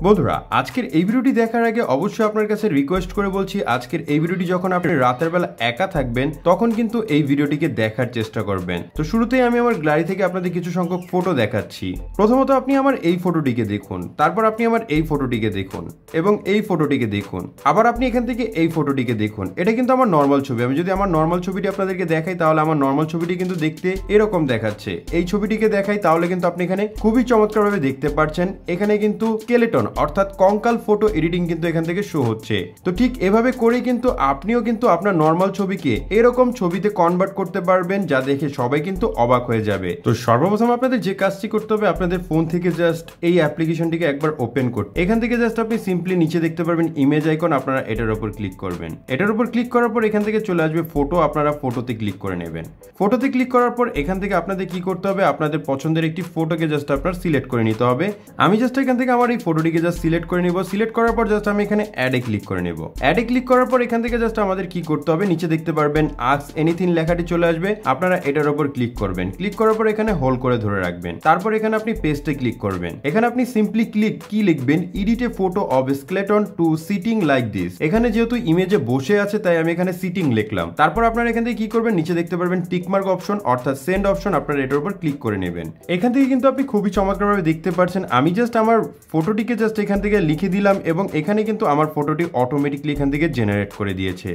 বন্ধুরা আজকের এই ভিডিওটি দেখার আগে অবশ্যই আপনার কাছে রিকোয়েস্ট করে বলছি, আজকের এই ভিডিওটি যখন আপনি রাতের বেলা একা থাকবেন তখন কিন্তু এই ভিডিওটিকে দেখার চেষ্টা করবেন। তো শুরুতেই আমি আমার গ্যালারি থেকে আপনাদের কিছু সংখ্যক ফটো দেখাচ্ছি। প্রথমত আপনি আমার এই ফটোটিকে দেখুন, তারপর আপনি আমার এই ফটোটিকে দেখুন এবং এই ফটোটিকে দেখুন, আবার আপনি এখান থেকে এই ফটোটিকে দেখুন। এটা কিন্তু আমার নর্মাল ছবি। আমি যদি আমার নর্মাল ছবিটি আপনাদেরকে দেখাই তাহলে আমার নর্মাল ছবিটি কিন্তু দেখতে এরকম দেখাচ্ছে। এই ছবিটিকে দেখাই তাহলে কিন্তু আপনি এখানে খুবই চমৎকারভাবে দেখতে পাচ্ছেন এখানে কিন্তু স্কেলেটন অর্থাৎ কঙ্কাল ফটো এডিটিং কিন্তু এখান থেকে শো হচ্ছে। তো ঠিক এভাবে করেই কিন্তু আপনিও কিন্তু আপনার নর্মাল ছবিকে এরকম ছবিতে কনভার্ট করতে পারবেন, যা দেখে সবাই কিন্তু অবাক হয়ে যাবে। তো সর্বপ্রথম আপনাদের যে কাজটি করতে হবে, আপনাদের ফোন থেকে জাস্ট এই অ্যাপ্লিকেশনটিকে একবার ওপেন করতে, এখান থেকে জাস্ট আপনি সিম্পলি নিচে দেখতে পারবেন ইমেজ আইকন, আপনারা এটার উপর ক্লিক করবেন। এটার উপর ক্লিক করার পর এখান থেকে চলে আসবে ফটো, আপনারা ফটোতে ক্লিক করে নেবেন। ফটোতে ক্লিক করার পর এখান থেকে আপনাদের কি করতে হবে, আপনাদের পছন্দের একটি ফটোকে জাস্ট আপনার সিলেক্ট করে নিতে হবে। আমি জাস্ট এখান থেকে আমার এই ফটোটিকে জাস্ট সিলেক্ট করে নিব। সিলেক্ট করার পর জাস্ট আমি এখানে অ্যাডে ক্লিক করে নেব। অ্যাডে ক্লিক করার পর এখান থেকে জাস্ট আমাদের কি করতে হবে, নিচে দেখতে পারবেন আস্ক এনিথিং লেখাটি চলে আসবে, আপনারা এটার উপর ক্লিক করবেন। ক্লিক করার পর এখানে হোল্ড করে ধরে রাখবেন। তারপর এখানে আপনি পেস্টে ক্লিক করবেন। এখানে আপনি সিম্পলি কি লিখবেন, edit a photo of skeleton to sitting like this. এখানে যেহেতু ইমেজে বসে আছে তাই আমি এখানে সিটিং লিখলাম। তারপর আপনারা এখান থেকে কি করবেন, নিচে দেখতে পারবেন টিকমার্ক অপশন অর্থাৎ সেন্ড অপশন, আপনারা এটার উপর ক্লিক করে নেবেন। এখান থেকে কিন্তু আপনি খুবই চমৎকারভাবে দেখতে পাচ্ছেন আমি জাস্ট আমার ফটোটিকে জাস্ট এখান থেকে লিখে দিলাম এবং এখানে কিন্তু আমার ফটোটি অটোমেটিকলি এখান থেকে জেনারেট করে দিয়েছে।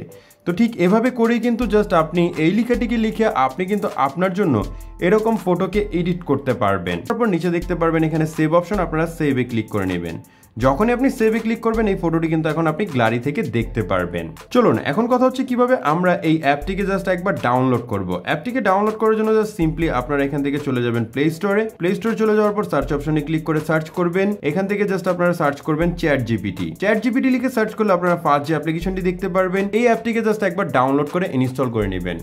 তো ঠিক এভাবে করেই কিন্তু জাস্ট আপনি এই লেখাটিকে লিখে আপনি কিন্তু আপনার জন্য এরকম ফটোকে এডিট করতে পারবেন। তারপর নিচে দেখতে পারবেন এখানে সেভ অপশন, আপনারা সেভে ক্লিক করে নেবেন। যখনই আপনি সেভে ক্লিক করবেন এই ফটোটি কিন্তু এখন আপনি গ্যালারি থেকে দেখতে পারবেন। চলুন এখন কথা হচ্ছে কিভাবে আমরা এই অ্যাপটিকে জাস্ট একবার ডাউনলোড করব। অ্যাপটিকে ডাউনলোড করার জন্য জাস্ট সিম্পলি আপনারা এখান থেকে চলে যাবেন প্লে স্টোরে। প্লে স্টোরে চলে যাওয়ার পর সার্চ অপশনে ক্লিক করে সার্চ করবেন। এখান থেকে জাস্ট আপনারা সার্চ করবেন চ্যাট জিপিটি। চ্যাট জিপিটি লিখে সার্চ করলে আপনারা ফার্স্ট যে অ্যাপ্লিকেশনটি দেখতে পারবেন। এই অ্যাপটিকে জাস্ট একবার ডাউনলোড করে ইনস্টল করে নেবেন।